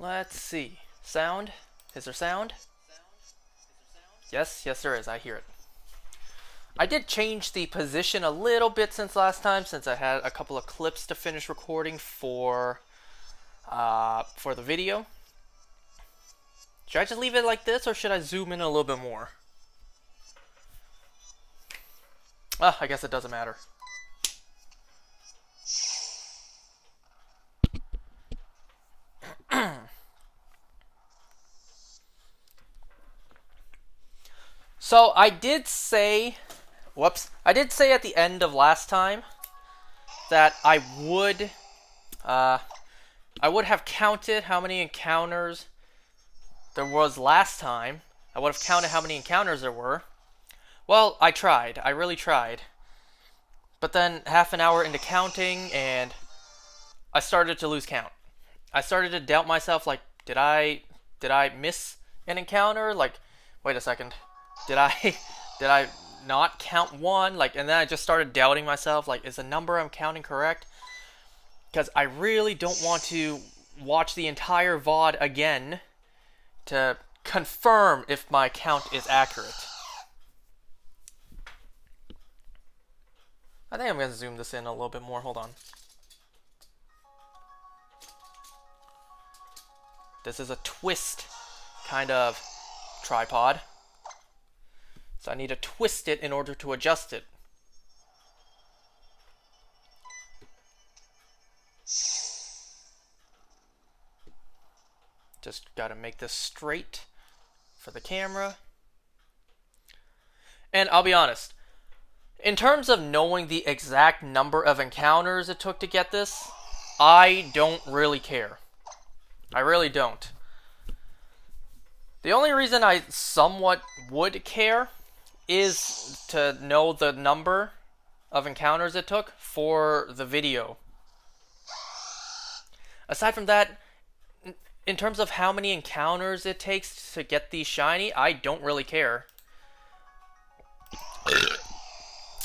Let's see. Sound? Is there sound? Yes, there is. I hear it. I did change the position a little bit since last time, since I had a couple of clips to finish recording for the video. Should I just leave it like this, or should I zoom in a little bit more? I guess it doesn't matter. So I did say, I did say at the end of last time that I would have counted how many encounters there was last time. I would have counted how many encounters there were. Well, I tried. I really tried. But then half an hour into counting, and I started to lose count. I started to doubt myself, like, did I miss an encounter? Like, wait a second. Did I not count one? Like, and then I just started doubting myself, like, is the number I'm counting correct? Because I really don't want to watch the entire VOD again to confirm if my count is accurate. I think I'm going to zoom this in a little bit more. Hold on. This is a twist kind of tripod. So I need to twist it in order to adjust it. Just gotta make this straight for the camera. And I'll be honest, in terms of knowing the exact number of encounters it took to get this, I don't really care. I really don't. The only reason I somewhat would care is to know the number of encounters it took for the video. Aside from that, in terms of how many encounters it takes to get these shiny, I don't really care.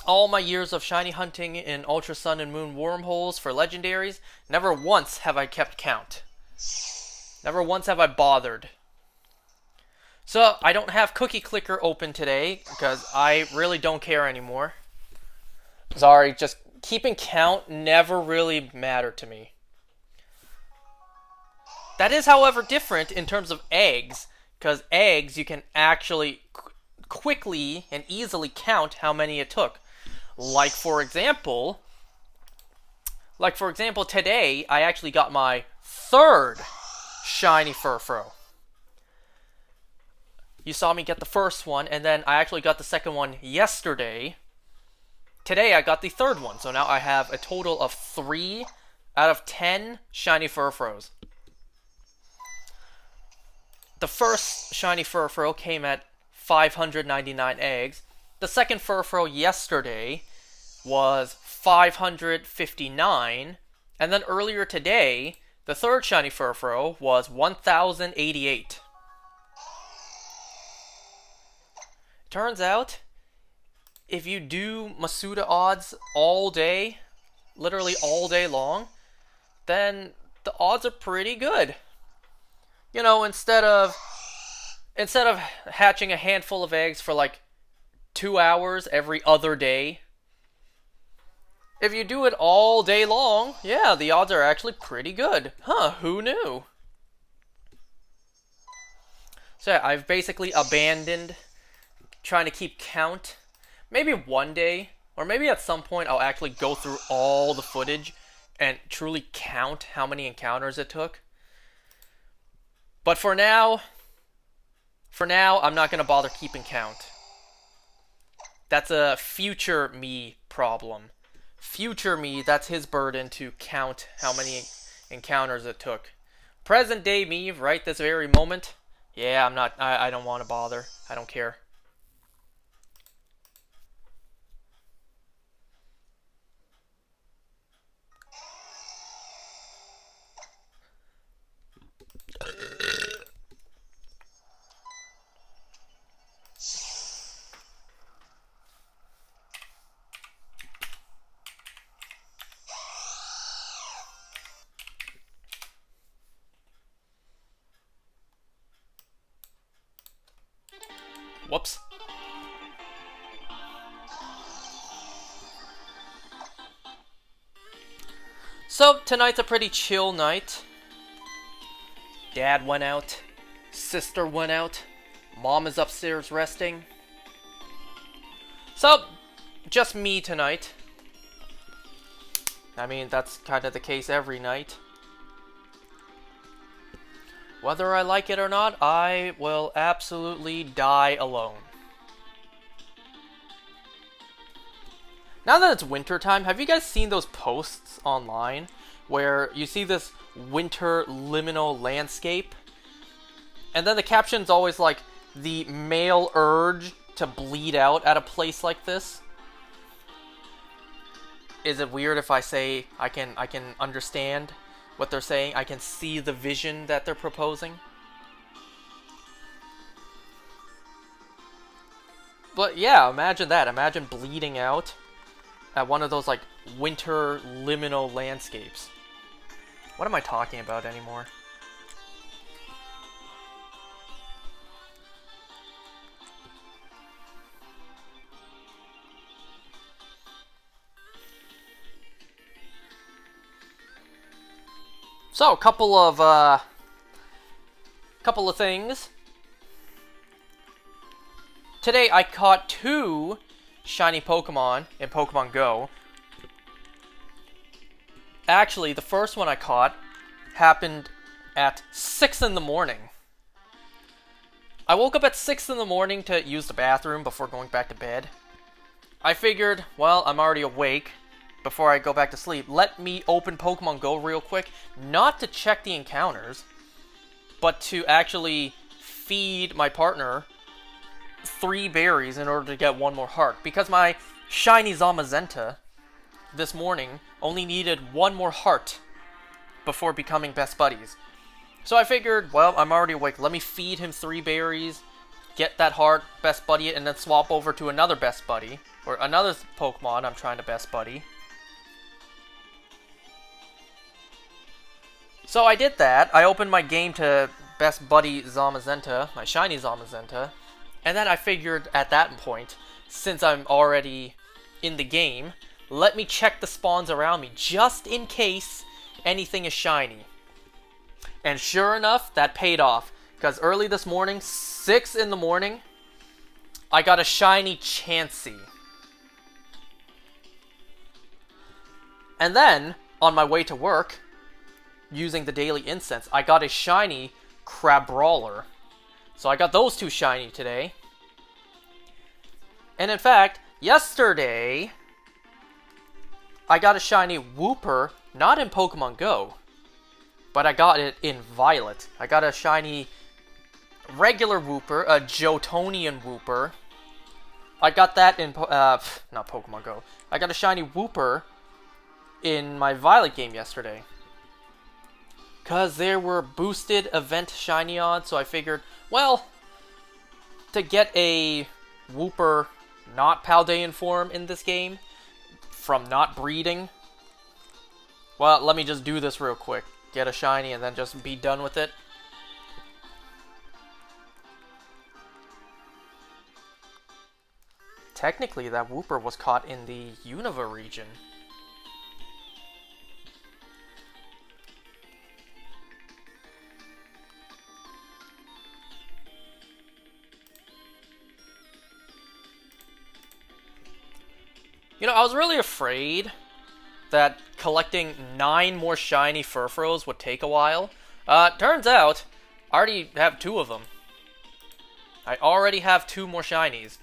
All my years of shiny hunting in Ultra Sun and Moon wormholes for legendaries, never once have I kept count. Never once have I bothered. So, I don't have Cookie Clicker open today, because I really don't care anymore. Sorry, just keeping count never really mattered to me. That is, however, different in terms of eggs, because eggs you can actually quickly and easily count how many it took. Like for example, today I actually got my third shiny Furfrou. You saw me get the first one, and then I actually got the second one yesterday. Today I got the third one, so now I have a total of 3 out of 10 shiny Furfrous. The first shiny Furfrou came at 599 eggs. The second Furfrou yesterday was 559. And then earlier today, the third shiny Furfrou was 1088. Turns out, if you do Masuda odds all day, literally all day long, then the odds are pretty good. You know, instead of hatching a handful of eggs for like 2 hours every other day, if you do it all day long, yeah, the odds are actually pretty good. Huh, who knew? So yeah, I've basically abandoned trying to keep count. Maybe one day, or maybe at some point, I'll actually go through all the footage and truly count how many encounters it took. But for now, I'm not going to bother keeping count. That's a future me problem. Future me, that's his burden to count how many encounters it took. Present day me, right this very moment, yeah, I don't want to bother. I don't care. Whoops. So, tonight's a pretty chill night. Dad went out. Sister went out. Mom is upstairs resting. So, just me tonight. I mean, that's kind of the case every night. Whether I like it or not, I will absolutely die alone. Now that it's winter time, have you guys seen those posts online where you see this winter liminal landscape? And then the caption's always like, the male urge to bleed out at a place like this? Is it weird if I say I can understand what they're saying? I can see the vision that they're proposing? But yeah, imagine that. Imagine bleeding out at one of those like winter liminal landscapes. What am I talking about anymore? So, couple of things. Today I caught 2 shiny Pokemon in Pokemon Go. Actually, the first one I caught happened at 6 in the morning. I woke up at 6 in the morning to use the bathroom before going back to bed. I figured, well, I'm already awake. Before I go back to sleep, let me open Pokemon Go real quick, not to check the encounters, but to actually feed my partner 3 berries in order to get 1 more heart, because my shiny Zamazenta this morning only needed 1 more heart before becoming best buddies. So I figured, well, I'm already awake, let me feed him 3 berries, get that heart, best buddy it, and then swap over to another best buddy, or another Pokemon I'm trying to best buddy. So I did that. I opened my game to best buddy Zamazenta, my shiny Zamazenta, and then I figured at that point, since I'm already in the game, let me check the spawns around me just in case anything is shiny. And sure enough, that paid off, because early this morning, 6 in the morning, I got a shiny Chansey. And then, on my way to work, using the daily incense, I got a shiny Crabrawler. So I got those 2 shiny today. And in fact, yesterday, I got a shiny Wooper, not in Pokemon Go, but I got it in Violet. I got a shiny regular Wooper, a Jotonian Wooper. I got that in, not Pokemon Go. I got a shiny Wooper in my Violet game yesterday. Because there were boosted event shiny odds, so I figured, well, to get a Wooper not Paldean form in this game, from not breeding, well, let me just do this real quick. Get a shiny and then just be done with it. Technically, that Wooper was caught in the Unova region. You know, I was really afraid that collecting 9 more shiny Furfros would take a while. Turns out, I already have 2 of them. I already have 2 more shinies.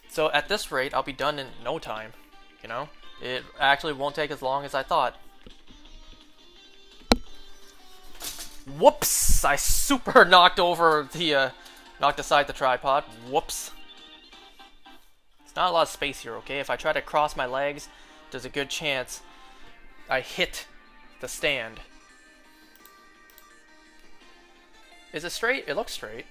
So at this rate, I'll be done in no time. You know? It actually won't take as long as I thought. Whoops! I super knocked over the, knocked aside the tripod. Whoops. Not a lot of space here, okay? If I try to cross my legs, there's a good chance I hit the stand. Is it straight? It looks straight.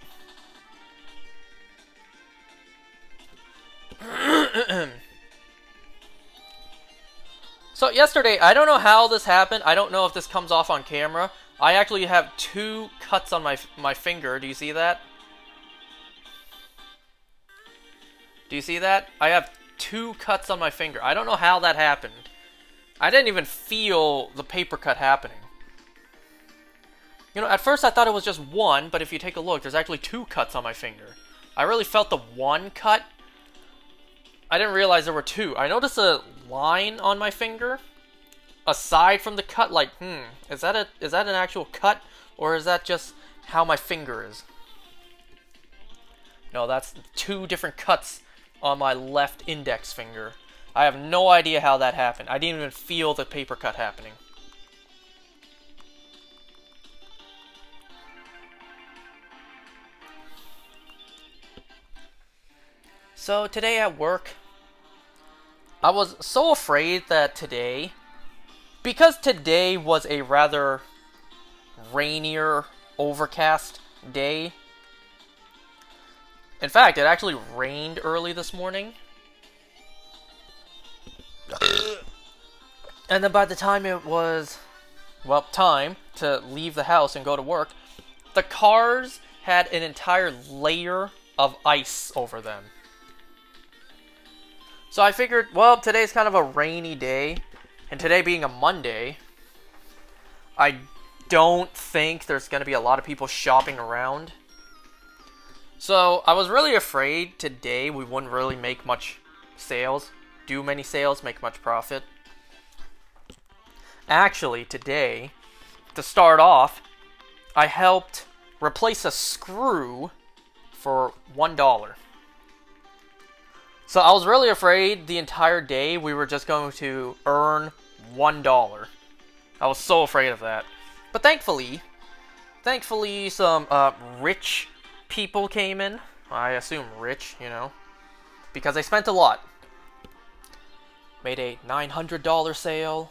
So yesterday, I don't know how this happened. I don't know if this comes off on camera. I actually have 2 cuts on my finger. Do you see that? Do you see that? I have 2 cuts on my finger. I don't know how that happened. I didn't even feel the paper cut happening. You know, at first I thought it was just 1, but if you take a look, there's actually 2 cuts on my finger. I really felt the 1 cut. I didn't realize there were 2. I noticed a line on my finger, aside from the cut, like, is that an actual cut, or is that just how my finger is? No, that's 2 different cuts on my left index finger. I have no idea how that happened. I didn't even feel the paper cut happening. So today at work, I was so afraid that today, because today was a rather rainier, overcast day. In fact, it actually rained early this morning. And then by the time it was, well, time to leave the house and go to work, the cars had an entire layer of ice over them. So I figured, well, today's kind of a rainy day, and today being a Monday, I don't think there's going to be a lot of people shopping around. So I was really afraid today we wouldn't really make much sales, do many sales, make much profit. Actually, today, to start off, I helped replace a screw for $1. So I was really afraid the entire day we were just going to earn $1. I was so afraid of that. But thankfully some rich people came in. I assume rich, you know, because they spent a lot. Made a $900 sale.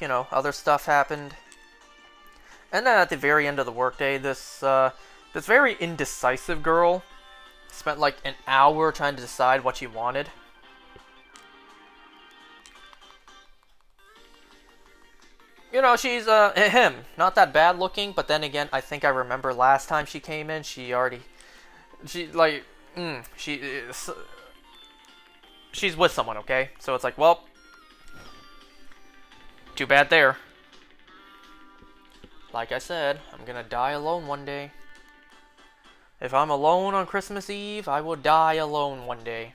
You know, other stuff happened. And then at the very end of the workday, this very indecisive girl spent like an hour trying to decide what she wanted. You know, she's not that bad looking, but then again, I think I remember last time she came in, she's with someone, okay? So it's like, well, too bad there. Like I said, I'm gonna die alone one day. If I'm alone on Christmas Eve, I will die alone one day.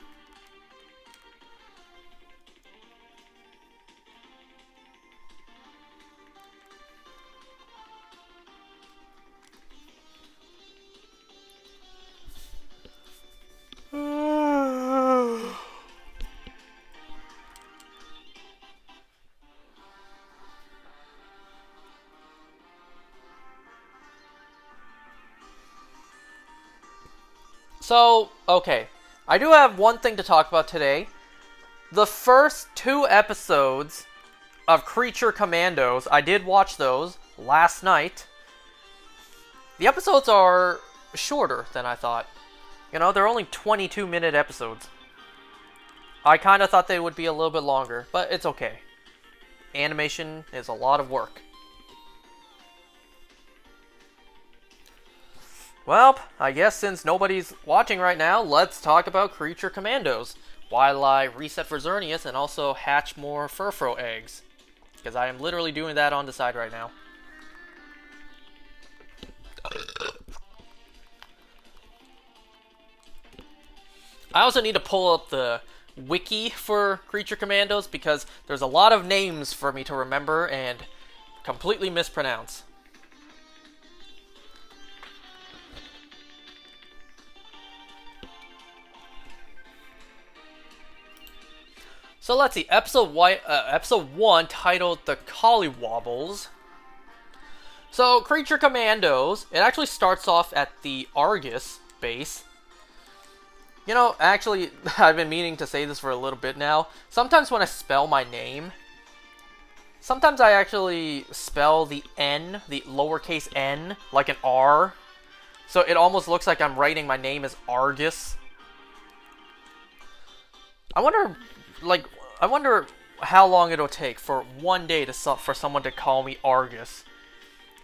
So, okay. I do have one thing to talk about today. The first 2 episodes of Creature Commandos, I did watch those last night. The episodes are shorter than I thought. You know, they're only 22-minute episodes. I kind of thought they would be a little bit longer, but it's okay. Animation is a lot of work. Well, I guess since nobody's watching right now, let's talk about Creature Commandos, while I reset for Xerneas and also hatch more Furfro eggs. Because I am literally doing that on the side right now. I also need to pull up the wiki for Creature Commandos because there's a lot of names for me to remember and completely mispronounce. So let's see, episode 1 titled The Collywobbles. So Creature Commandos, it actually starts off at the Argus base. You know, actually, I've been meaning to say this for a little bit now. Sometimes when I spell my name, sometimes I actually spell the N, the lowercase n, like an R. So it almost looks like I'm writing my name as Argus. I wonder how long it'll take for one day for someone to call me Argus.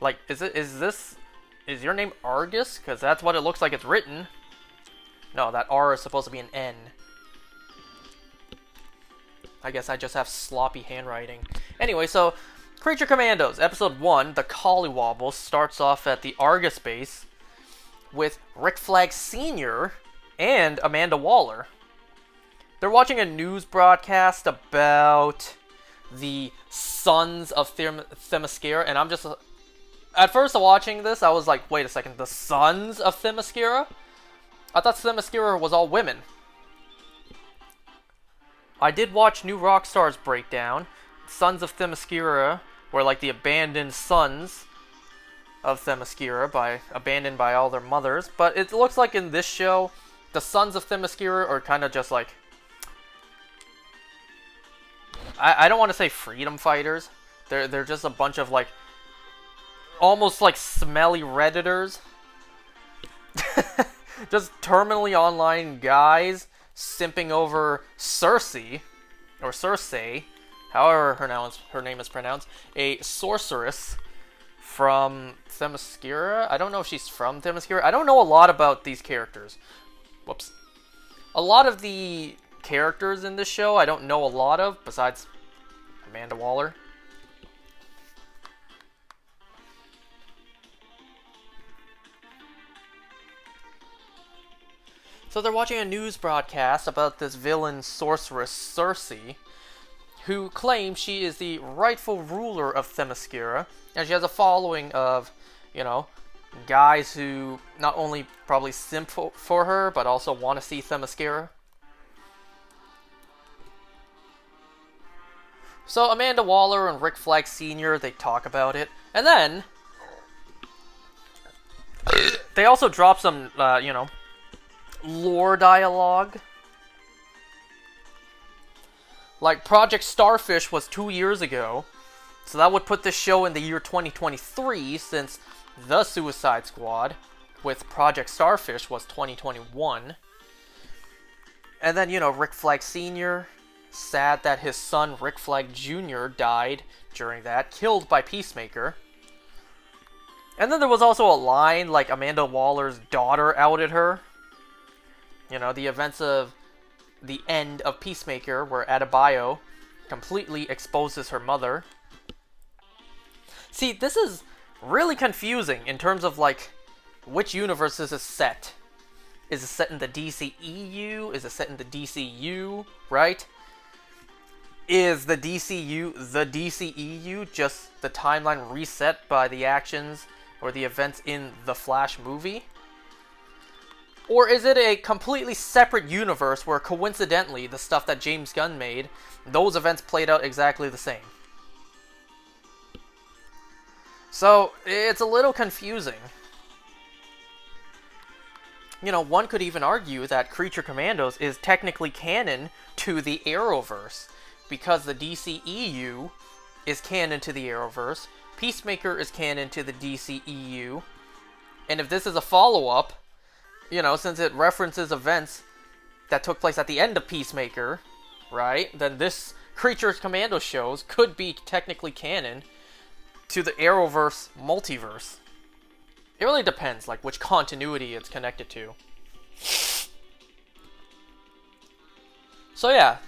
Like, is your name Argus? Because that's what it looks like it's written. No, that R is supposed to be an N. I guess I just have sloppy handwriting. Anyway, so Creature Commandos, Episode 1, The Collywobble, starts off at the Argus base with Rick Flag Sr. and Amanda Waller. They're watching a news broadcast about the Sons of Themyscira, and I'm just... At first watching this, I was like, wait a second, the Sons of Themyscira? I thought Themyscira was all women. I did watch New Rockstar's breakdown. Sons of Themyscira were like the abandoned sons of Themyscira, abandoned by all their mothers. But it looks like in this show, the Sons of Themyscira are kind of just like... I don't want to say freedom fighters. They're just a bunch of like... almost like smelly Redditors. Just terminally online guys simping over Cersei, or Cersei, however her name is pronounced, a sorceress from Themyscira. I don't know if she's from Themyscira. I don't know a lot about these characters. Whoops. A lot of the characters in this show I don't know a lot of, besides Amanda Waller. So they're watching a news broadcast about this villain sorceress Cersei, who claims she is the rightful ruler of Themyscira, and she has a following of, you know, guys who not only probably simp for her, but also want to see Themyscira. So Amanda Waller and Rick Flag Sr., they talk about it, and then they also drop some, you know, lore dialogue. Like, Project Starfish was 2 years ago, so that would put this show in the year 2023, since The Suicide Squad with Project Starfish was 2021. And then, you know, Rick Flag Sr., sad that his son Rick Flag Jr. died during that, killed by Peacemaker. And then there was also a line, like, Amanda Waller's daughter outed her. You know, the events of the end of Peacemaker, where Adebayo completely exposes her mother. See, this is really confusing in terms of, like, which universe is it set? Is it set in the DCEU? Is it set in the DCU, right? Is the DCEU just the timeline reset by the actions or the events in the Flash movie? Or is it a completely separate universe where, coincidentally, the stuff that James Gunn made, those events played out exactly the same? So, it's a little confusing. You know, one could even argue that Creature Commandos is technically canon to the Arrowverse, because the DCEU is canon to the Arrowverse, Peacemaker is canon to the DCEU, and if this is a follow-up, you know, since it references events that took place at the end of Peacemaker, right, then this Creatures Commando shows could be technically canon to the Arrowverse multiverse. It really depends, like, which continuity it's connected to. So yeah,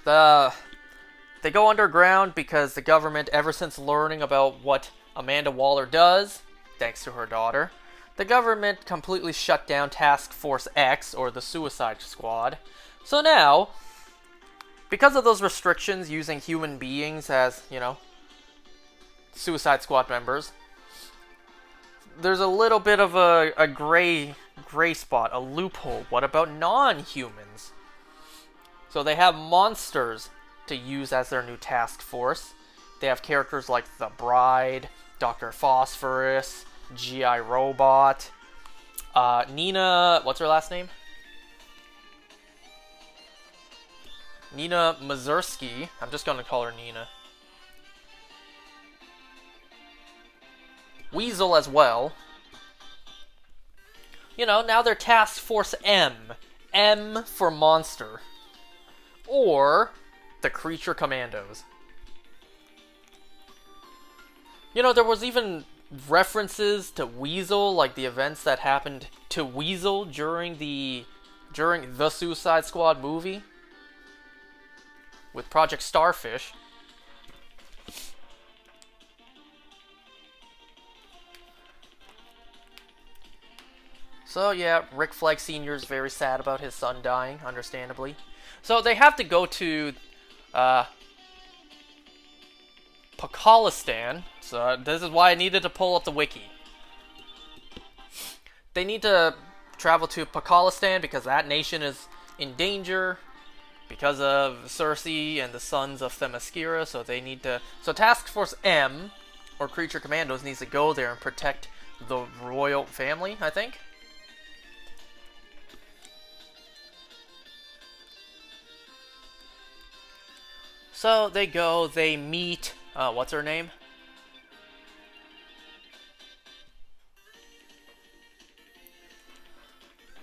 they go underground because the government, ever since learning about what Amanda Waller does, thanks to her daughter, the government completely shut down Task Force X, or the Suicide Squad. So now, because of those restrictions using human beings as, you know, Suicide Squad members, there's a little bit of a gray spot, a loophole. What about non-humans? So they have monsters to use as their new task force. They have characters like the Bride, Dr. Phosphorus, G.I. Robot, Nina, what's her last name? Nina Mazursky. I'm just going to call her Nina. Weasel as well. You know, now they're Task Force M. M for Monster. Or the Creature Commandos. You know, there was even references to Weasel, like the events that happened to Weasel during the Suicide Squad movie with Project Starfish. So yeah, Rick Flag Sr. is very sad about his son dying, understandably. So they have to go to Pakistan. So this is why I needed to pull up the wiki. They need to travel to Pakistan because that nation is in danger because of Cersei and the sons of Themyscira. So they need to. So Task Force M, or Creature Commandos, needs to go there and protect the royal family, I think. So they go, they meet, what's her name?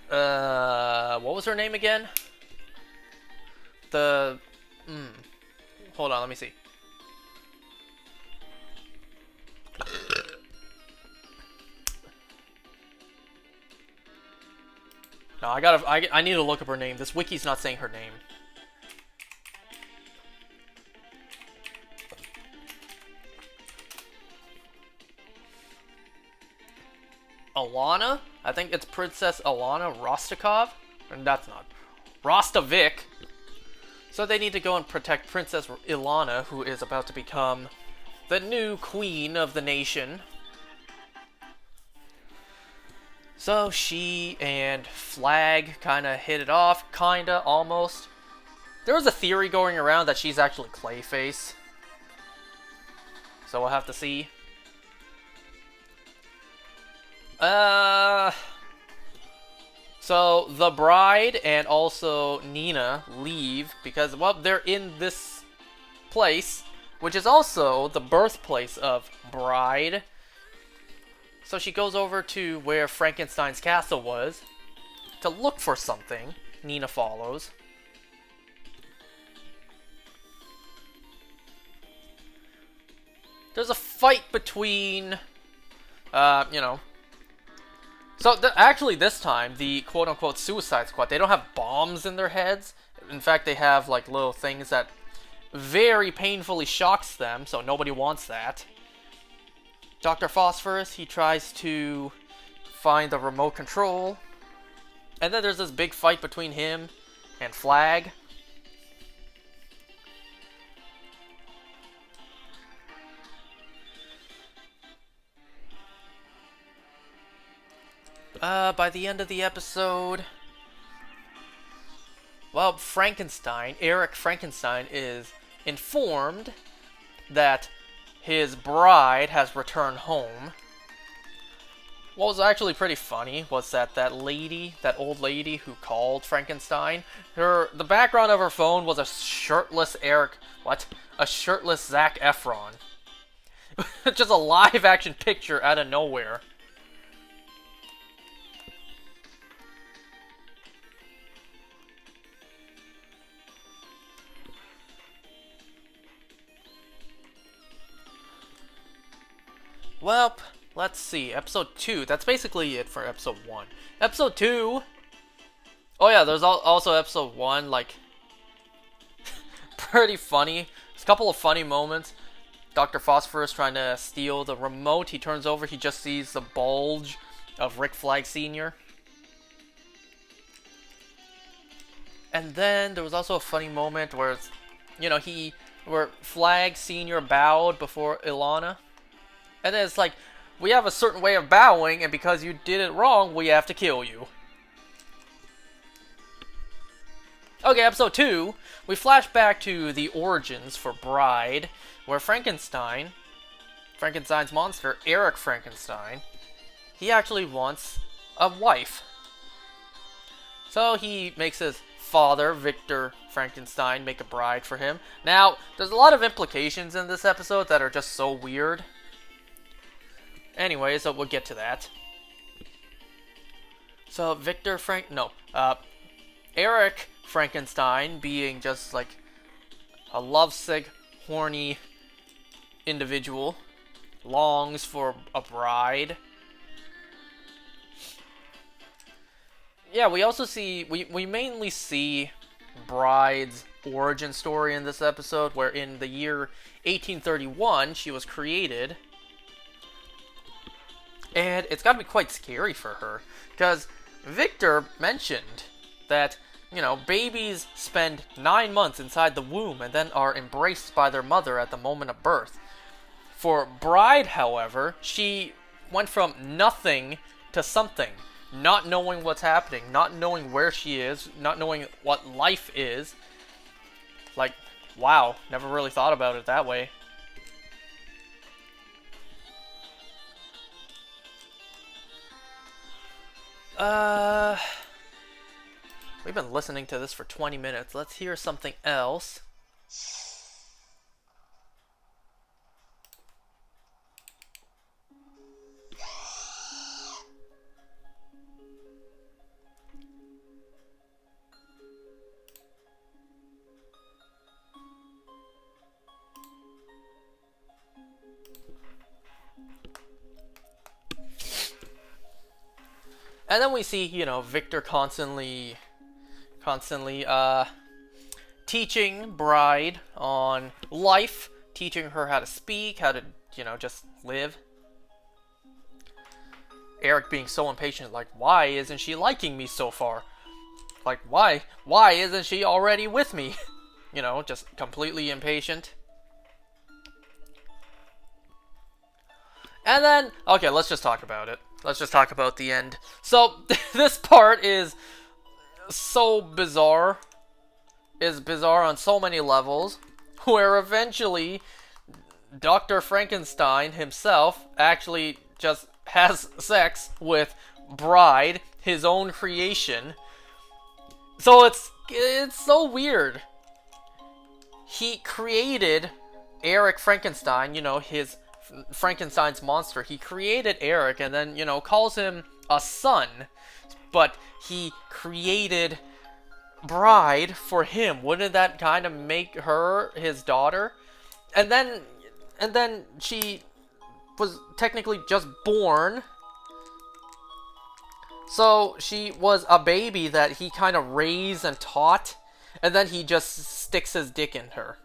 What was her name again? Hold on, let me see. No, I need to look up her name. This wiki's not saying her name. Alana? I think it's Princess Alana Rostakov? And that's not. Rostovic. So they need to go and protect Princess Ilana, who is about to become the new queen of the nation. So she and Flag kind of hit it off, kinda, almost. There was a theory going around that she's actually Clayface. So we'll have to see. So the bride and also Nina leave because, well, they're in this place, which is also the birthplace of Bride. So she goes over to where Frankenstein's castle was to look for something. Nina follows. There's a fight between, So, actually, this time, the quote-unquote Suicide Squad, they don't have bombs in their heads. In fact, they have, like, little things that very painfully shocks them, so nobody wants that. Dr. Phosphorus, he tries to find the remote control. And then there's this big fight between him and Flag. By the end of the episode, well, Eric Frankenstein is informed that his bride has returned home. What was actually pretty funny was that that old lady who called Frankenstein, the background of her phone was a shirtless a shirtless Zac Efron. Just a live action picture out of nowhere. Well, let's see. Episode 2. That's basically it for episode 1. Episode 2. Oh yeah, there's also episode 1. Like, pretty funny. There's a couple of funny moments. Dr. Phosphorus trying to steal the remote. He turns over. He just sees the bulge of Rick Flag Sr. And then there was also a funny moment where, where Flag Sr. bowed before Ilana. And then it's like, we have a certain way of bowing, and because you did it wrong, we have to kill you. Okay, episode 2, we flash back to the origins for Bride, where Frankenstein's monster, Eric Frankenstein, he actually wants a wife. So he makes his father, Victor Frankenstein, make a bride for him. Now, there's a lot of implications in this episode that are just so weird. Anyways, so we'll get to that. So Eric Frankenstein, being just like a lovesick, horny individual, longs for a bride. Yeah, we also see, we mainly see Bride's origin story in this episode, where in the year 1831 she was created. And it's gotta be quite scary for her, because Victor mentioned that, you know, babies spend 9 months inside the womb and then are embraced by their mother at the moment of birth. For Bride, however, she went from nothing to something. Not knowing what's happening, not knowing where she is, not knowing what life is. Like, wow, never really thought about it that way. We've been listening to this for 20 minutes. Let's hear something else. And then we see, you know, Victor constantly teaching Bride on life, teaching her how to speak, how to, you know, just live. Eric being so impatient, like, why isn't she liking me so far? Like, why isn't she already with me? You know, just completely impatient. And then, okay, let's just talk about it. Let's just talk about the end. So, this part is so bizarre. Is bizarre on so many levels. Where eventually, Dr. Frankenstein himself actually just has sex with Bride, his own creation. So, it's so weird. He created Eric Frankenstein, you know, his Frankenstein's monster. He created Eric and then, you know, calls him a son, but he created Bride for him. Wouldn't that kind of make her his daughter? And then she was technically just born, so she was a baby that he kind of raised and taught, and then he just sticks his dick in her.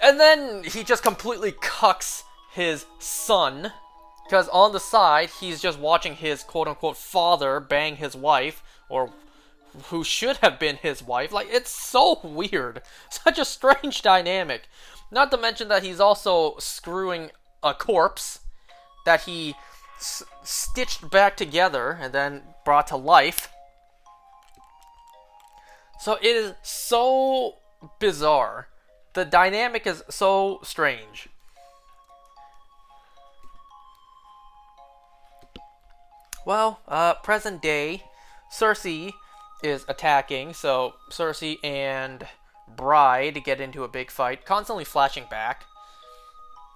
And then he just completely cucks his son, because on the side, he's just watching his quote-unquote father bang his wife, or who should have been his wife. Like, it's so weird. Such a strange dynamic. Not to mention that he's also screwing a corpse that he stitched back together and then brought to life. So it is so bizarre. The dynamic is so strange. Well, present day, Cersei is attacking, so Cersei and Bride get into a big fight, constantly flashing back.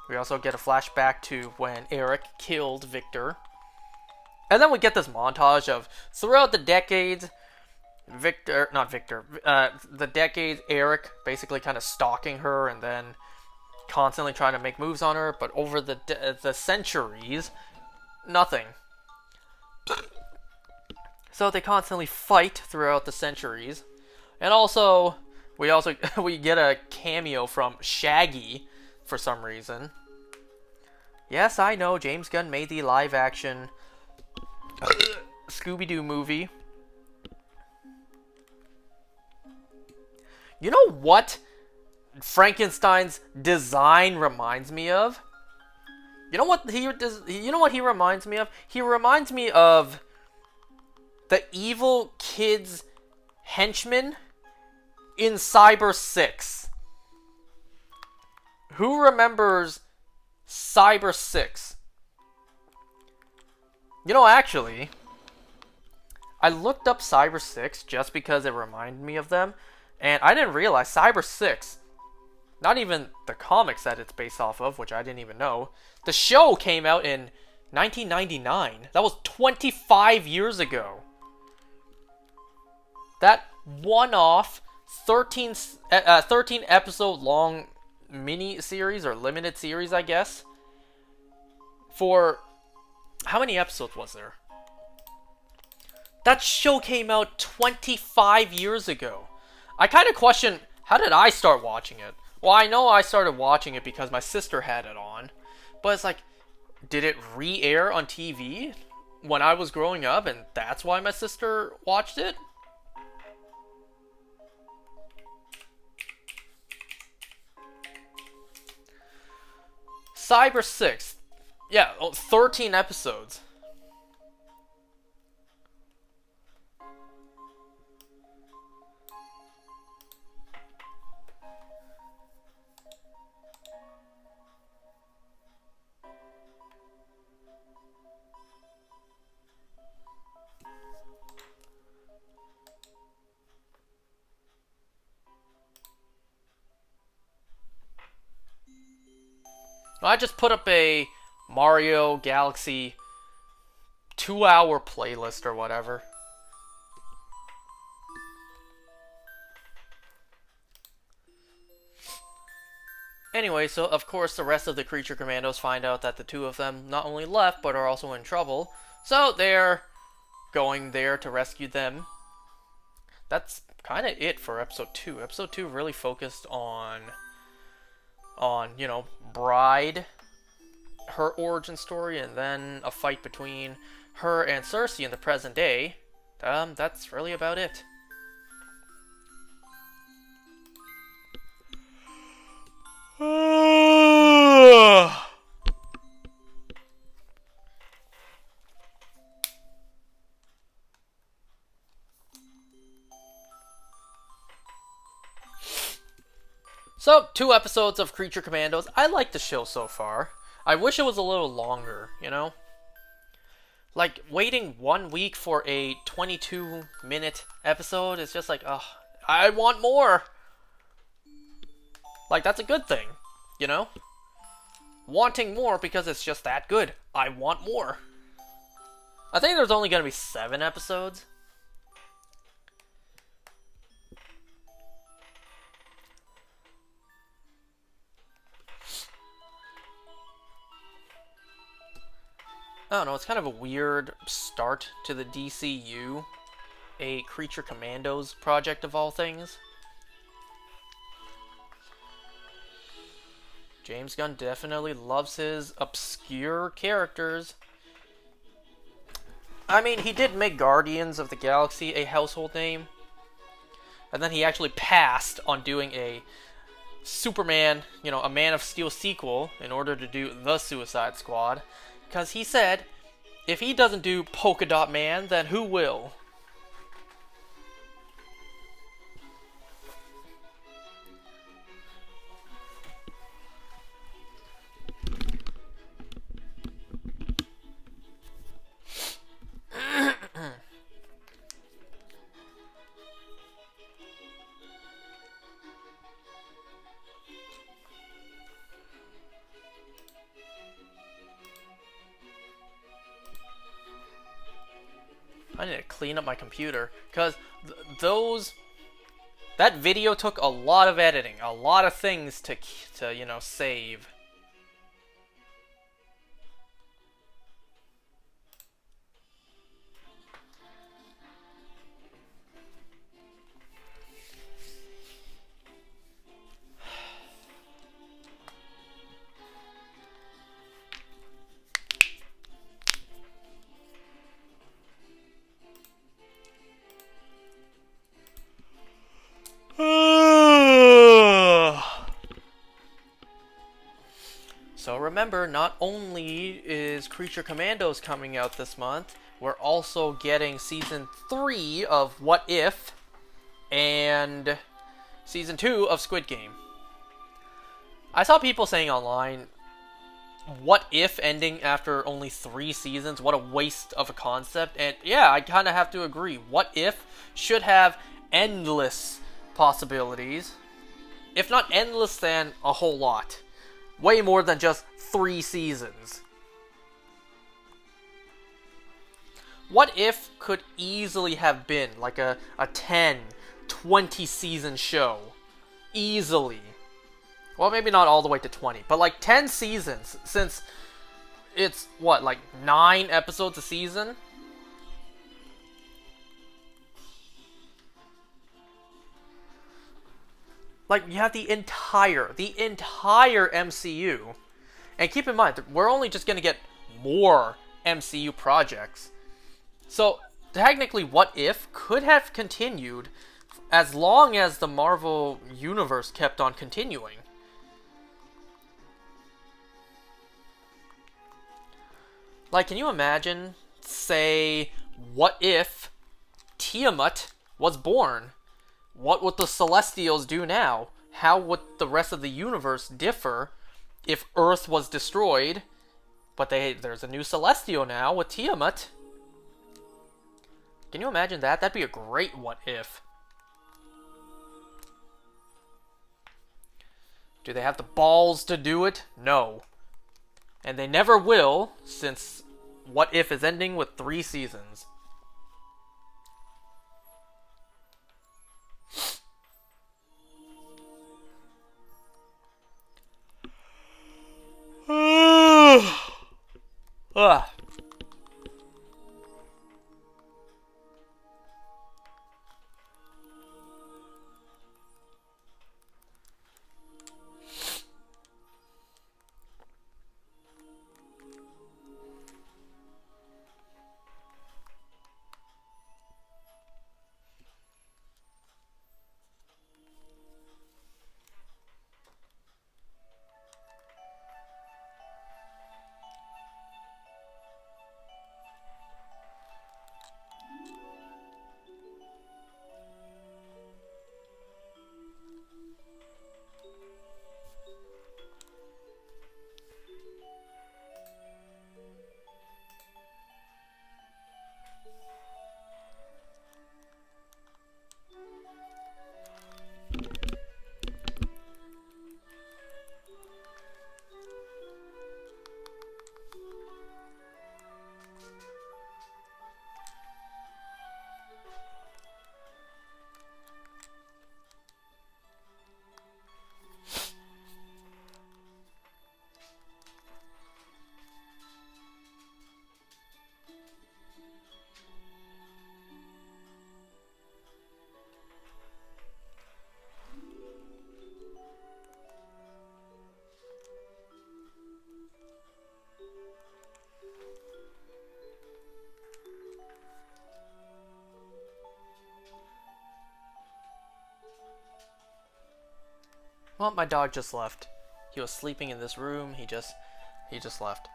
We also get a flashback to when Eric killed Victor. And then we get this montage of, throughout the decades, the decades, Eric basically kind of stalking her and then constantly trying to make moves on her, but over the centuries, nothing. So they constantly fight throughout the centuries. And also, we get a cameo from Shaggy for some reason. Yes, I know, James Gunn made the live-action Scooby-Doo movie. You know what Frankenstein's design reminds me of? You know what he reminds me of? He reminds me of the evil kid's henchman in Cyber 6. Who remembers Cyber 6? You know, actually, I looked up Cyber 6 just because it reminded me of them, and I didn't realize Cyber 6, not even the comics that it's based off of, which I didn't even know, the show came out in 1999. That was 25 years ago. That one-off 13 episode long mini series or limited series, I guess. For how many episodes was there? That show came out 25 years ago. I kind of question, how did I start watching it? Well, I know I started watching it because my sister had it on. But it's like, did it re-air on TV when I was growing up and that's why my sister watched it? Cyber 6. Yeah, 13 episodes. I just put up a Mario Galaxy 2-hour playlist or whatever. Anyway, so of course the rest of the Creature Commandos find out that the two of them not only left, but are also in trouble. So they're going there to rescue them. That's kind of it for episode 2. Episode 2 really focused on, you know, Bride, her origin story, and then a fight between her and Cersei in the present day. That's really about it. So, 2 episodes of Creature Commandos. I like the show so far. I wish it was a little longer, you know? Like, waiting 1 week for a 22-minute episode is just like, ugh, I want more! Like, that's a good thing, you know? Wanting more because it's just that good. I want more. I think there's only going to be 7 episodes. I don't know, it's kind of a weird start to the DCU. A Creature Commandos project of all things. James Gunn definitely loves his obscure characters. I mean, he did make Guardians of the Galaxy a household name. And then he actually passed on doing a Superman, you know, a Man of Steel sequel in order to do The Suicide Squad. Because he said, if he doesn't do Polka Dot Man, then who will? I need to clean up my computer, because that video took a lot of editing, a lot of things to you know, save. So remember, not only is Creature Commandos coming out this month, we're also getting Season 3 of What If, and Season 2 of Squid Game. I saw people saying online, What If ending after only 3 seasons? What a waste of a concept. And yeah, I kind of have to agree. What If should have endless possibilities. If not endless, then a whole lot. Way more than just 3 seasons. What If could easily have been like a 10, 20 season show. Easily. Well, maybe not all the way to 20, but like 10 seasons, since it's, what, like 9 episodes a season? Like, you have the entire MCU. And keep in mind, we're only just going to get more MCU projects. So, technically, What If could have continued as long as the Marvel Universe kept on continuing. Like, can you imagine, say, what if Tiamat was born? What would the Celestials do now? How would the rest of the universe differ if Earth was destroyed? But there's a new Celestial now with Tiamat. Can you imagine that? That'd be a great what if. Do they have the balls to do it? No. And they never will, since What If is ending with 3 seasons. Ugh. Well, my dog just left. He was sleeping in this room. He just left.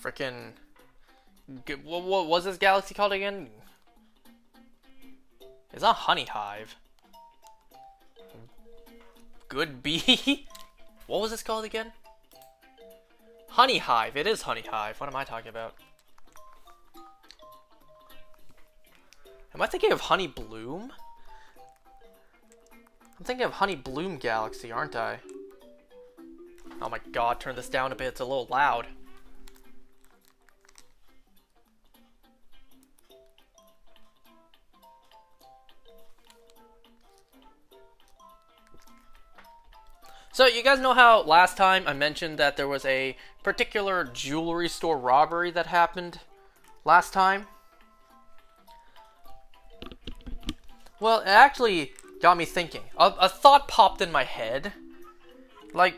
Frickin'... What was this galaxy called again? It's not Honey Hive. Good Bee? What was this called again? Honey Hive. It is Honey Hive. What am I talking about? Am I thinking of Honey Bloom? I'm thinking of Honey Bloom Galaxy, aren't I? Oh my god, turn this down a bit. It's a little loud. So, you guys know how last time I mentioned that there was a particular jewelry store robbery that happened last time? Well, it actually got me thinking. A thought popped in my head. Like,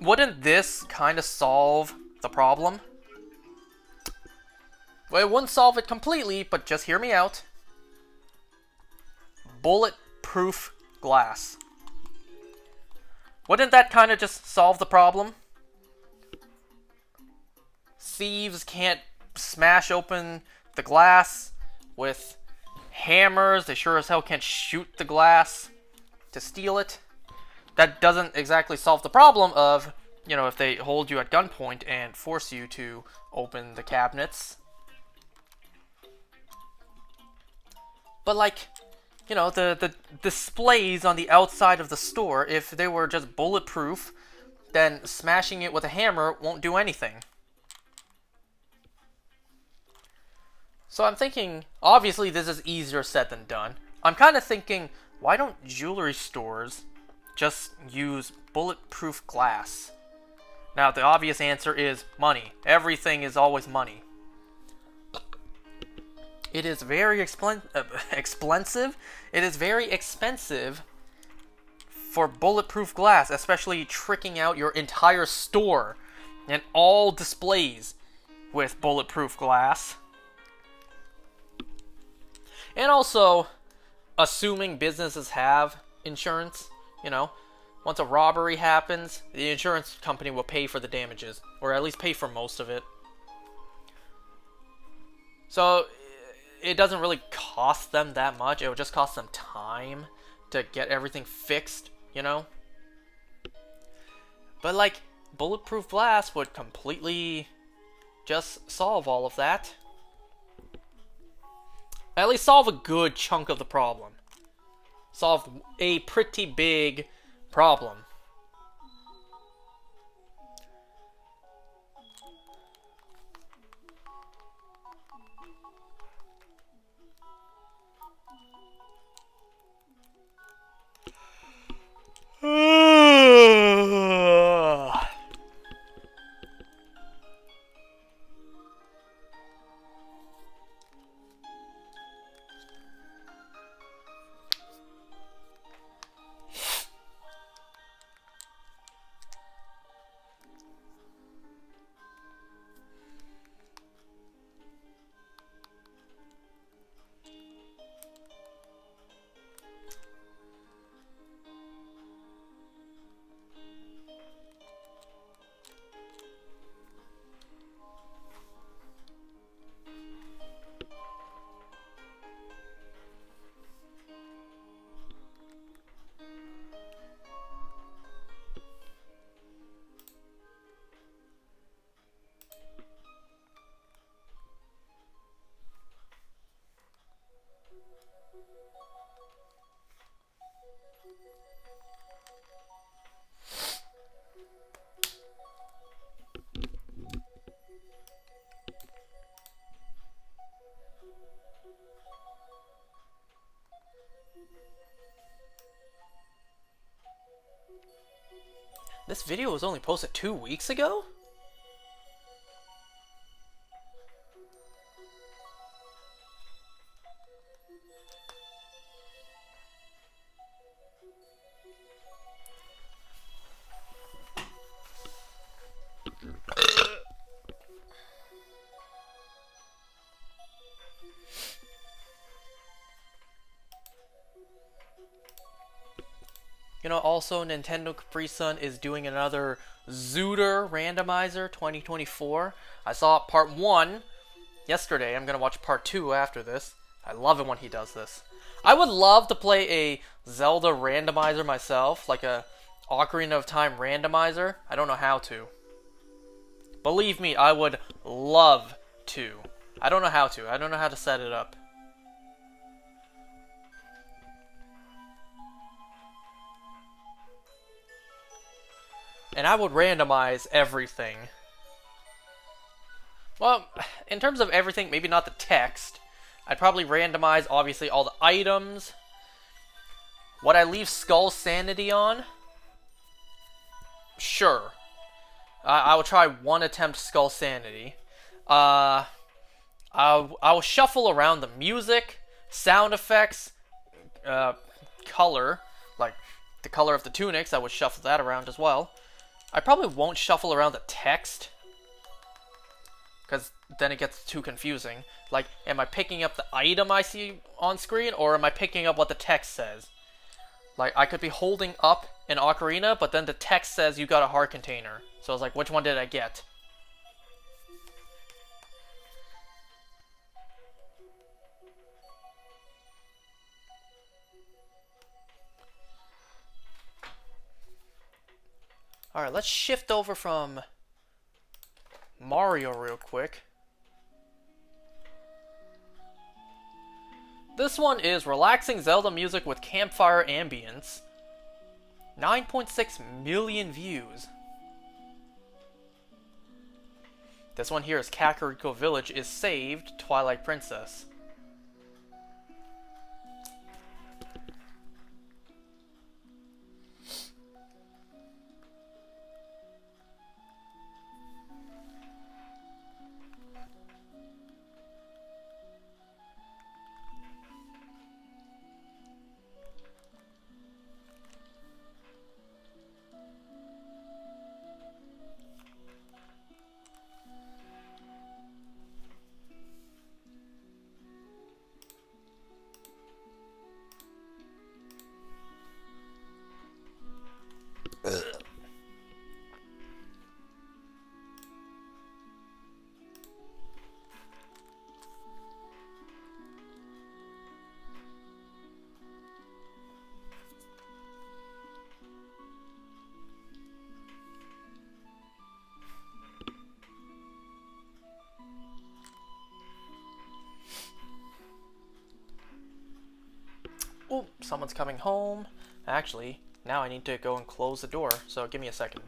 wouldn't this kind of solve the problem? Well, it wouldn't solve it completely, but just hear me out. Bulletproof glass. Wouldn't that kind of just solve the problem? Thieves can't smash open the glass with hammers. They sure as hell can't shoot the glass to steal it. That doesn't exactly solve the problem of, you know, if they hold you at gunpoint and force you to open the cabinets. But like, you know, the displays on the outside of the store, if they were just bulletproof, then smashing it with a hammer won't do anything. So I'm thinking, obviously this is easier said than done. I'm kind of thinking, why don't jewelry stores just use bulletproof glass? Now, the obvious answer is money. Everything is always money. It is very expensive. It is very expensive for bulletproof glass, especially tricking out your entire store and all displays with bulletproof glass. And also, assuming businesses have insurance, you know, once a robbery happens, the insurance company will pay for the damages, or at least pay for most of it. So, it doesn't really cost them that much. It would just cost them time to get everything fixed, you know? But, like, bulletproof glass would completely just solve all of that. At least solve a good chunk of the problem. Solve a pretty big problem. This video was only posted 2 weeks ago? You know, also Nintendo Capri Sun is doing another Zooter Randomizer 2024. I saw part 1 yesterday. I'm going to watch part 2 after this. I love it when he does this. I would love to play a Zelda randomizer myself, like a Ocarina of Time randomizer. I don't know how to. Believe me, I would love to. I don't know how to. I don't know how to set it up. And I would randomize everything. Well, in terms of everything, maybe not the text. I'd probably randomize, obviously, all the items. Would I leave Skull Sanity on? Sure. I will try one attempt Skull Sanity. I will shuffle around the music, sound effects, color. Like, the color of the tunics, I would shuffle that around as well. I probably won't shuffle around the text, because then it gets too confusing. Like, am I picking up the item I see on screen, or am I picking up what the text says? Like, I could be holding up an ocarina, but then the text says you got a heart container. So I was like, which one did I get? Alright, let's shift over from Mario real quick. This one is relaxing Zelda music with campfire ambience. 9.6 million views. This one here is Kakariko Village is saved, Twilight Princess. Oh, someone's coming home. Actually, now I need to go and close the door, so give me a second.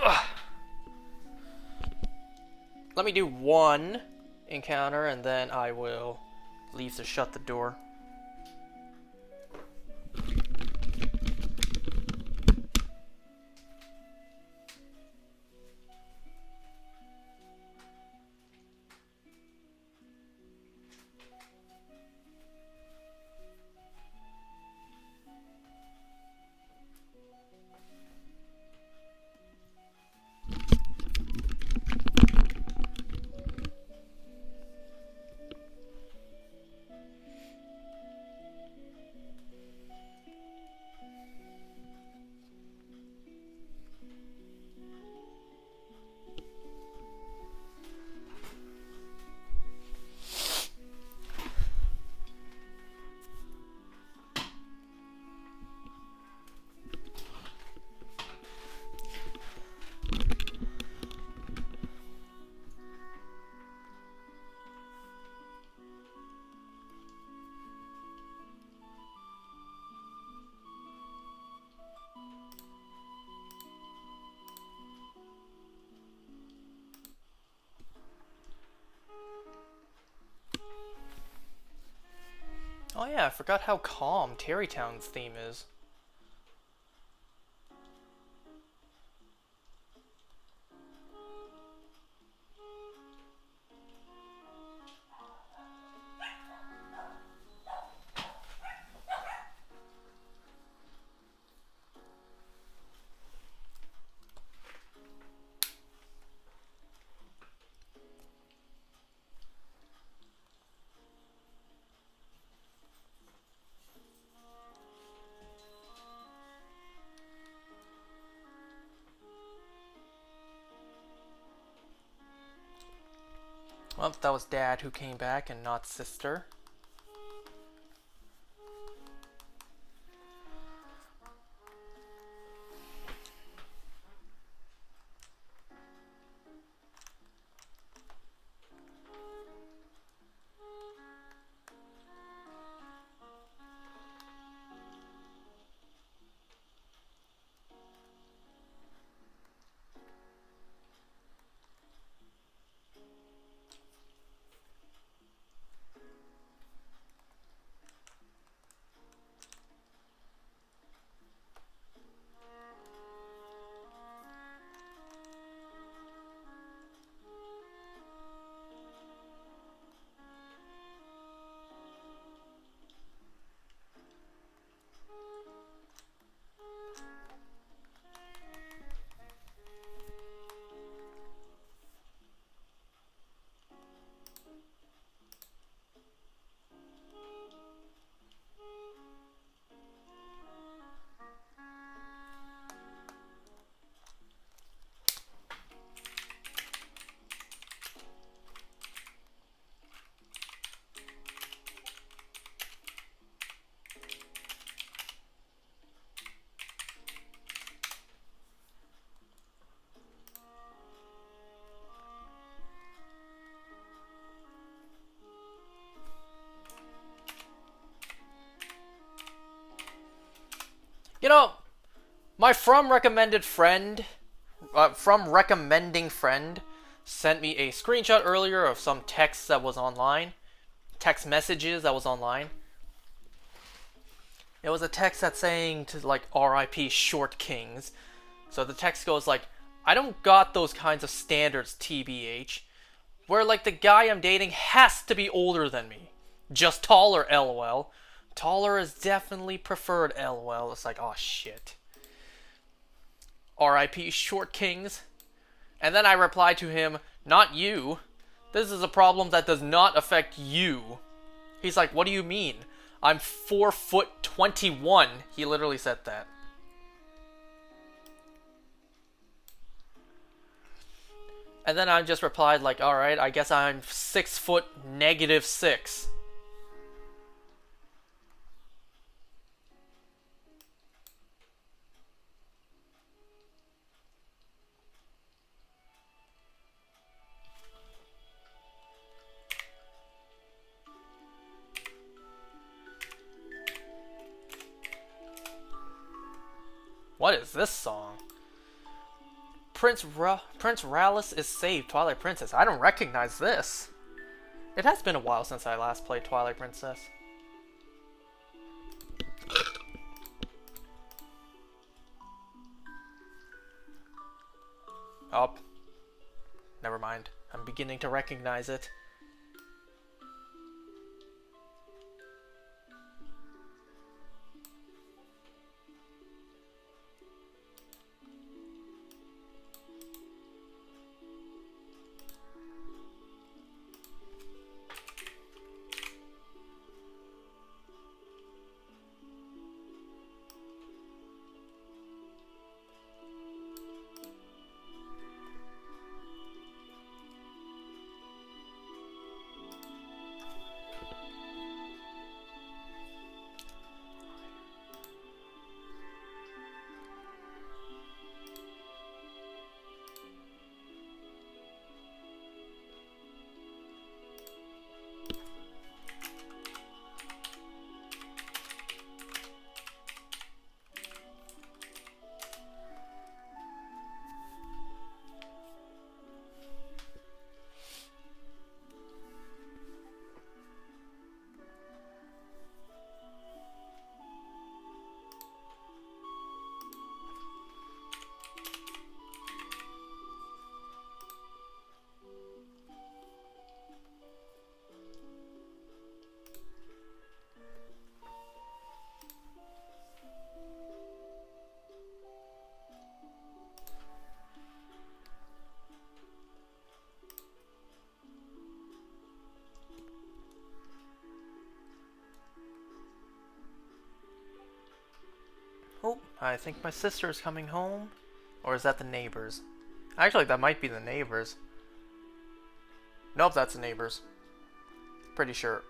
Ugh. Let me do one encounter and then I will leave to shut the door. Oh yeah, I forgot how calm Terrytown's theme is. Well, that was Dad who came back and not Sister. You know, my from recommending friend sent me a screenshot earlier of some text that was online. Text messages that was online. It was a text that's saying to like RIP Short Kings. So the text goes like, I don't got those kinds of standards, TBH. Where like the guy I'm dating has to be older than me. Just taller, LOL. Taller is definitely preferred, LOL. It's like, oh shit. RIP Short Kings. And then I replied to him, not you. This is a problem that does not affect you. He's like, what do you mean? I'm 4'21". He literally said that. And then I just replied like, alright, I guess I'm 6'-6". What is this song? Prince Rallis is saved, Twilight Princess. I don't recognize this. It has been a while since I last played Twilight Princess. Oh. Never mind. I'm beginning to recognize it. Oh, I think my sister's coming home. Or is that the neighbors? Actually, that might be the neighbors. Nope, that's the neighbors. Pretty sure.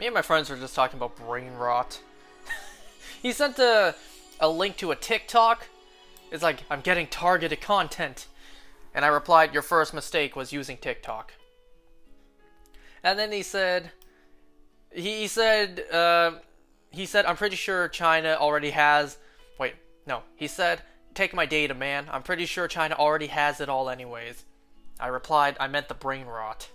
Me and my friends were just talking about brain rot. He sent a link to a TikTok. It's like, I'm getting targeted content. And I replied, your first mistake was using TikTok. And then he said, I'm pretty sure China already has, wait, no. He said, take my data, man. I'm pretty sure China already has it all anyways. I replied, I meant the brain rot.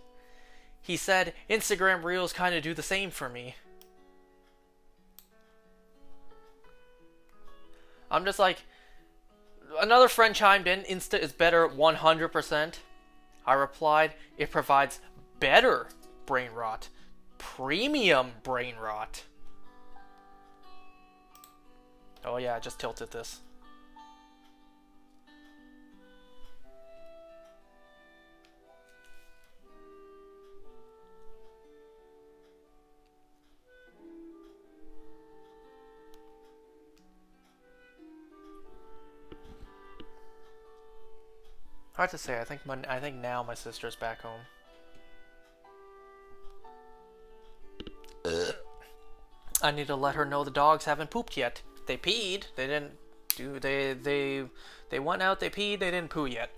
He said, Instagram Reels kind of do the same for me. I'm just like, another friend chimed in, Insta is better 100%. I replied, it provides better brain rot. Premium brain rot. Oh yeah, I just tilted this. Hard to say. I think now my sister's back home. I need to let her know the dogs haven't pooped yet. They peed. They didn't do. They went out. They peed. They didn't poo yet.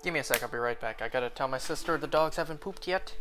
Give me a sec, I'll be right back. I gotta tell my sister the dogs haven't pooped yet.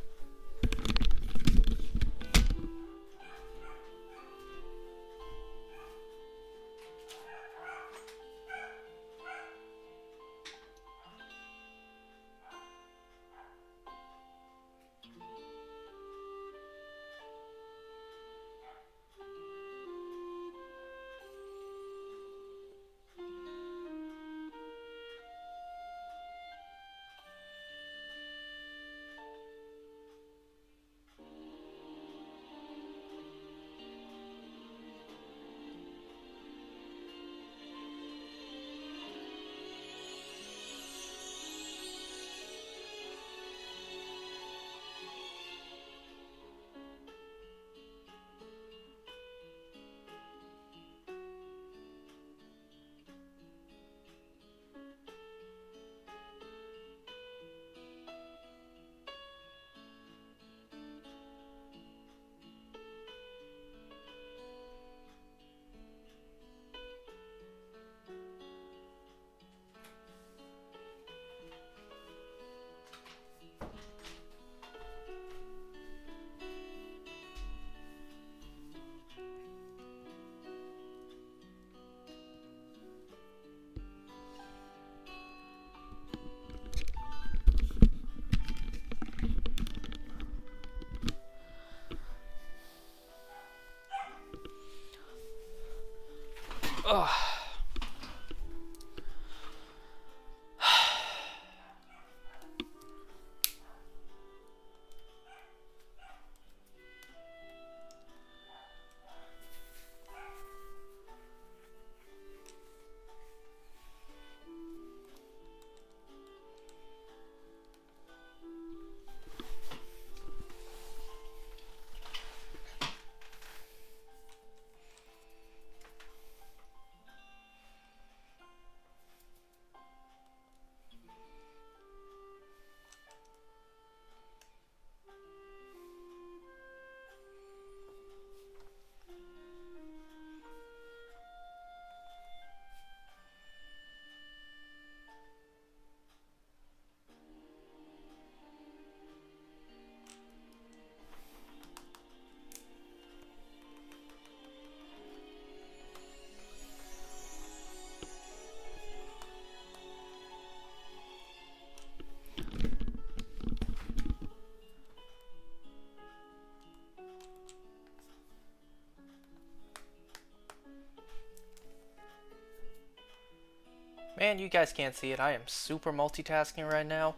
Man, you guys can't see it. I am super multitasking right now.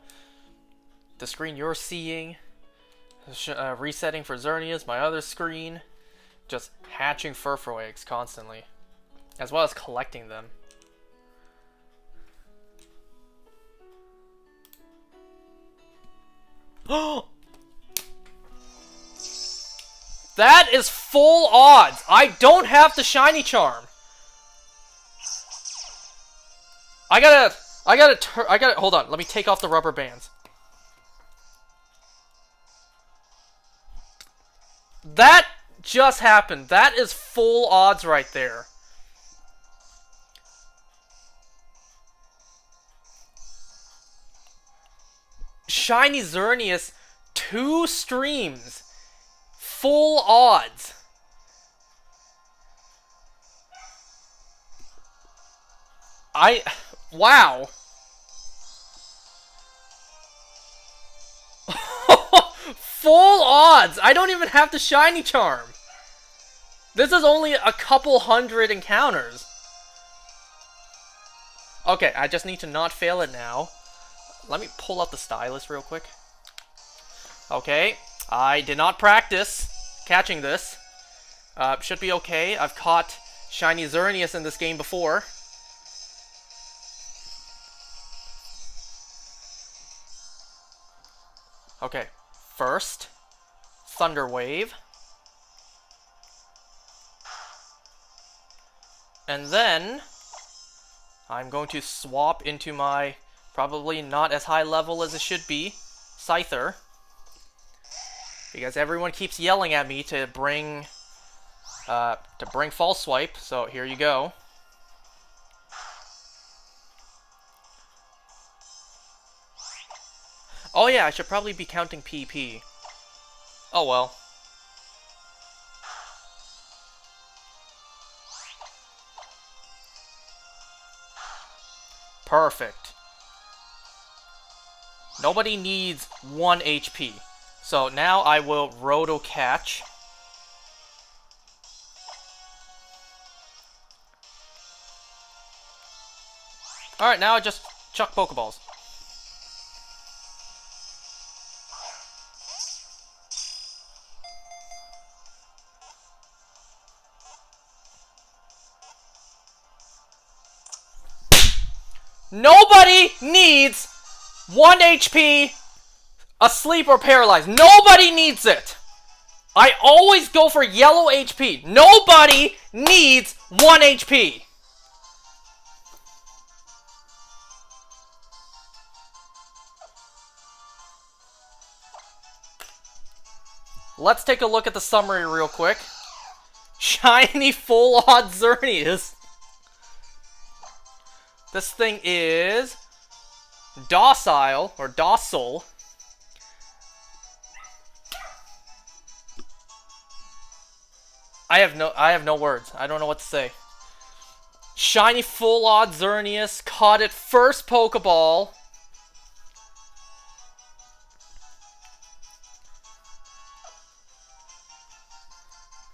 The screen you're seeing, resetting for Xerneas, my other screen, just hatching furfur eggs constantly, as well as collecting them. That is full odds. I don't have the shiny charm. I gotta, hold on. Let me take off the rubber bands. That just happened. That is full odds right there. Shiny Xerneas, 2 streams. Full odds. Wow. Full odds. I don't even have the shiny charm. This is only a couple hundred encounters. Okay, I just need to not fail it now. Let me pull up the stylus real quick. Okay, I did not practice catching this. Should be okay. I've caught shiny Xerneas in this game before. Okay, first, Thunder Wave. And then, I'm going to swap into my, probably not as high level as it should be, Scyther. Because everyone keeps yelling at me to bring False Swipe, so here you go. Oh yeah, I should probably be counting PP. Oh well. Perfect. Nobody needs 1 HP. So now I will Roto Catch. Alright, now I just chuck Pokeballs. Nobody needs 1 HP, asleep or paralyzed. Nobody needs it. I always go for yellow HP. Nobody needs 1 HP. Let's take a look at the summary real quick. Shiny full odds Xerneas. This thing is docile or docile. I have no words. I don't know what to say. Shiny full odds Xerneas caught it first Pokeball.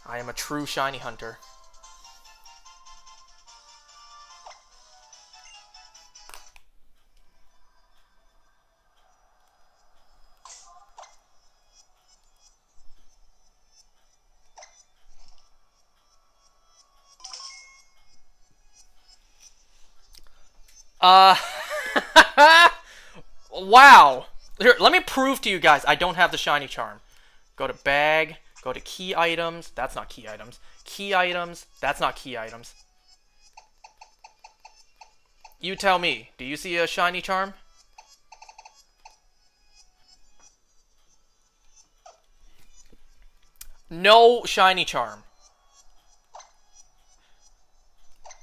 I am a true shiny hunter. Wow. Here, let me prove to you guys I don't have the shiny charm. Go to bag, go to key items. That's not key items. Key items. That's not key items. You tell me. Do you see a shiny charm? No shiny charm.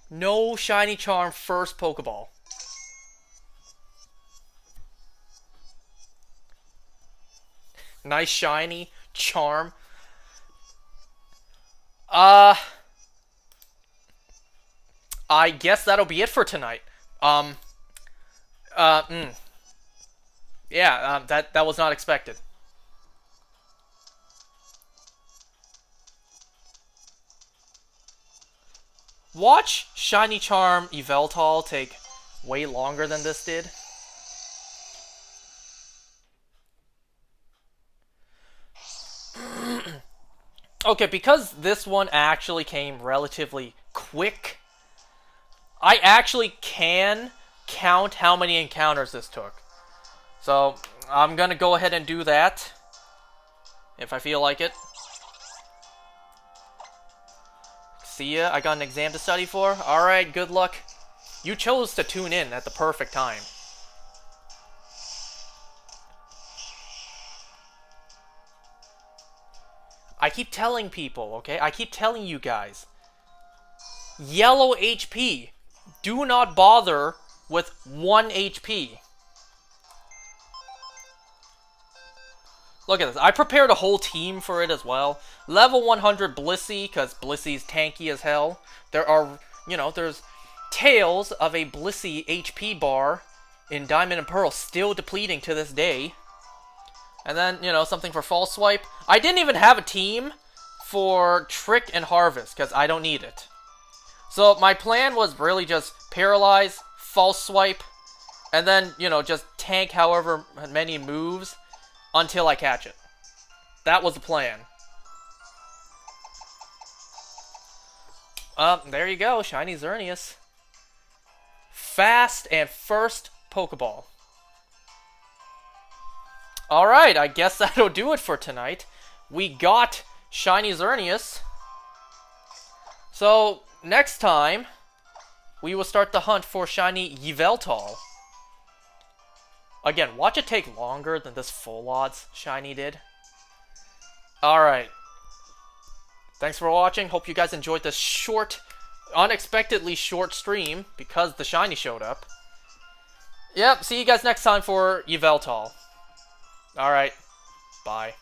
No shiny charm first Pokeball. Nice shiny charm. I guess that'll be it for tonight. Yeah, that was not expected. Watch Shiny Charm Yveltal take way longer than this did. Okay, because this one actually came relatively quick, I actually can count how many encounters this took. So, I'm gonna go ahead and do that, if I feel like it. See ya, I got an exam to study for. Alright, good luck. You chose to tune in at the perfect time. I keep telling people, okay? I keep telling you guys. Yellow HP. Do not bother with 1 HP. Look at this. I prepared a whole team for it as well. Level 100 Blissey, because Blissey's tanky as hell. There are, there's tales of a Blissey HP bar in Diamond and Pearl still depleting to this day. And then, something for False Swipe. I didn't even have a team for Trick and Harvest, because I don't need it. So, my plan was really just Paralyze, False Swipe, and then, just tank however many moves until I catch it. That was the plan. There you go, Shiny Xerneas. Fast and first Pokeball. Alright, I guess that'll do it for tonight. We got Shiny Xerneas. So, next time, we will start the hunt for Shiny Yveltal. Again, watch it take longer than this full odds Shiny did. Alright. Thanks for watching. Hope you guys enjoyed this short, unexpectedly short stream because the Shiny showed up. Yep, see you guys next time for Yveltal. Alright, bye.